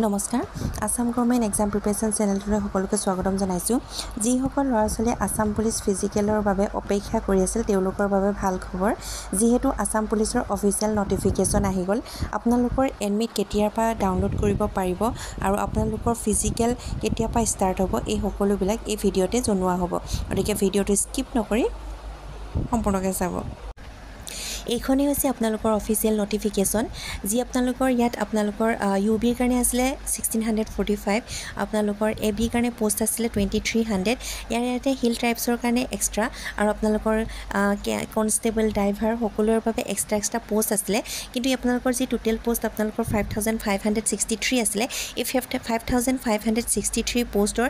নমস্কাৰ Assam government exam preparation চেনেলটোলৈ সকলোকে স্বাগতম জনাইছোঁ যিসকল ল'ৰা ছোৱালীয়ে আসাম পুলিচ ফিজিকেলৰ বাবে অপেক্ষা কৰি আছিল তেওঁলোকৰ বাবে ভাল খবৰ যিহেতু আসাম পুলিচৰ অফিচিয়েল নটিফিকেশ্যন আহি গ'ল আপোনালোকৰ এডমিট কেতিয়াৰ পৰা ডাউনলোড কৰিব পাৰিব আৰু আপোনালোকৰ ফিজিকেল কেতিয়াৰ পৰা ষ্টাৰ্ট হ'ব এই সকলোবিলাক এই ভিডিঅ'তে জনোৱা হ'ব গতিকে ভিডিঅ'টো স্কিপ নকৰি সম্পূৰ্ণকৈ চাব এইখনেই হৈছে আপোনালোকৰ অফিচিয়েল নটিফিকেশ্যন যি আপোনালোকৰ ইয়াত আপোনালোকৰ ইউবিৰ কাৰণে আছিলে 1645 আপোনালোকৰ এবিৰ কাৰণে পোষ্ট আছিলে 2300 ইয়াতে হিল ট্ৰাইবছৰ কাৰণে এক্সট্ৰা আৰু আপোনালোকৰ কনষ্টেবল ড্ৰাইভাৰ সকলোৰ বাবে এক্সট্ৰা পোষ্ট আছিলে কিন্তু আপোনালোকৰ যি টোটেল পোষ্ট আপোনালোকৰ 5563 আছিলে এই 5563 পোষ্টৰ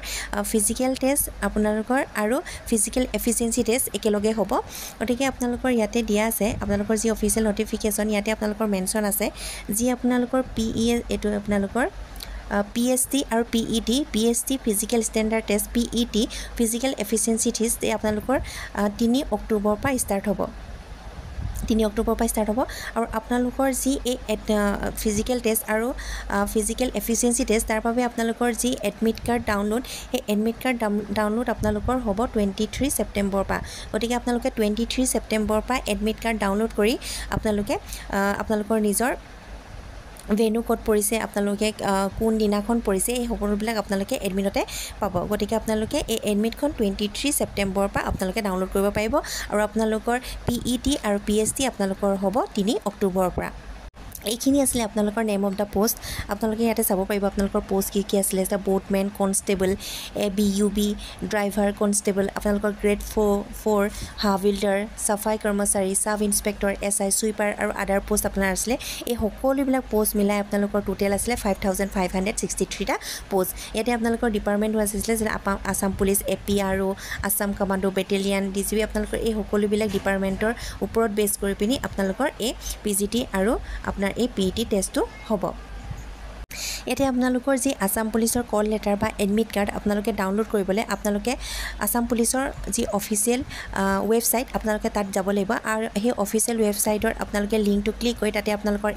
ফিজিকেল টেষ্ট আপোনালোকৰ আৰু ফিজিকেল এফিচিয়েঞ্চি টেষ্ট একেলগে হ'ব গতিকে আপোনালোকৰ ইয়াতে দিয়া আছে আপোনালোকৰ যি অফিচিয়েল নটিফিকেশ্যন ইয়াতে আপোনালোকৰ মেনশ্যন আছে যি আপোনালোকৰ PE এটো আপোনালোকৰ PST আৰু PET PST physical standard test PET physical efficiency test এই আপোনালোকৰ 3 অক্টোবৰ পৰা ষ্টাৰ্ট হ'ব 3 অক্টোবৰ পৰা ষ্টাৰ্ট হ'ব আৰু আপোনালোকৰ যি এই ফিজিকেল টেষ্ট আৰু ফিজিকেল এফিচিয়েঞ্চি টেষ্ট তাৰ বাবে আপোনালোকৰ যি এডমিট কাৰ্ড ডাউনলোড সেই এডমিট কাৰ্ড ডাউনলোড আপোনালোকৰ হ'ব 23 ছেপ্টেম্বৰ পৰা গতিকে আপোনালোকে 23 ছেপ্টেম্বৰ পৰা এডমিট কাৰ্ড ডাউনলোড কৰি আপোনালোকৰ নিজৰ ভেনু কোড পৰিছে আপোনালোকে কোন দিনাখন পৰিছে এই সকলোবিলাক আপোনালোকে এডমিটতে পাব গতিকে আপোনালোকে এই এডমিটখন 23 ছেপ্টেম্বৰ পৰা আপোনালোকে ডাউনলোড কৰিব পাৰিব আৰু আপোনালোকৰ PET আৰু PST আপোনালোকৰ হ'ব 3 অক্টোবৰৰ পৰা এইখিনি আছিলে আপোনালোকৰ নেম অফ দা পোষ্ট আপোনালোকে ইয়াতে চাব পাৰিব আপোনালোকৰ পোষ্ট কি আছিলে বোটমেন কনষ্টেবল BUB ড্ৰাইভাৰ কনষ্টেবল আপোনালোকৰ গ্ৰেড 4 হাভিলদাৰ সাফাই কৰ্মচাৰী সাব ইন্সপেক্টৰ SI সুইপাৰ আৰু আদাৰ পোষ্ট আপোনাৰ আছিলে এই সকলোবিলাক পোষ্ট মিলাই আপোনালোকৰ টোটেল আছিলে 5563 টা পোষ্ট ইয়াতে আপোনালোকৰ ডিপাৰ্টমেণ্ট আছিলে যে Assam police APRO Assam commando battalion DGB আপোনালোকৰ এই সকলোবিলাক ডিপাৰ্টমেণ্টৰ ওপৰত বেছ কৰি পিনি আপোনালোকৰ এই PGT আৰু আপোনাৰ এই PET টেষ্টটো হ'ব এতে আপোনালোকৰ যি আসাম পুলিচৰ কল লেটাৰ বা এডমিট কাৰ্ড আপোনালোকে ডাউনলোড কৰিবলৈ আপোনালোকে আসাম পুলিচৰ যি অফিচিয়েল ৱেবসাইট আপোনালোকে তাত যাব লাগিব আৰু সেই অফিচিয়েল ৱেবসাইটৰ আপোনালোকে লিংকটো ক্লিক কৰি তাতে আপোনালোকৰ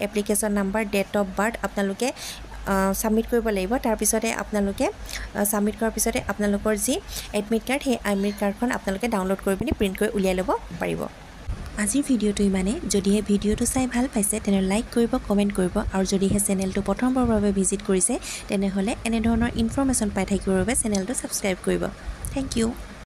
application number date of birth আপোনালোকে সাবমিট কৰিব লাগিব তাৰ পিছতে আপোনালোকে সাবমিট কৰাৰ পিছতে আপোনালোকৰ যি এডমিট কাৰ্ড সেই এডমিট কাৰ্ডখন আপোনালোকে ডাউনলোড কৰি পিনি প্ৰিন্ট কৰি উলিয়াই ল'ব পাৰিব আজিৰ ভিডিঅ'টো ইমানে যদিহে ভিডিঅ'টো চাই ভাল পাইছে তেনে লাইক কৰিব কমেণ্ট কৰিব আৰু যদিহে চেনেলটো প্ৰথমবাৰৰ বাবে ভিজিট কৰিছে তেনেহ'লে এনে ধৰণৰ ইনফৰমেশ্যন পাই থাকিবৰ বাবে চেনেলটো ছাবস্ক্ৰাইব কৰিব থেংক ইউ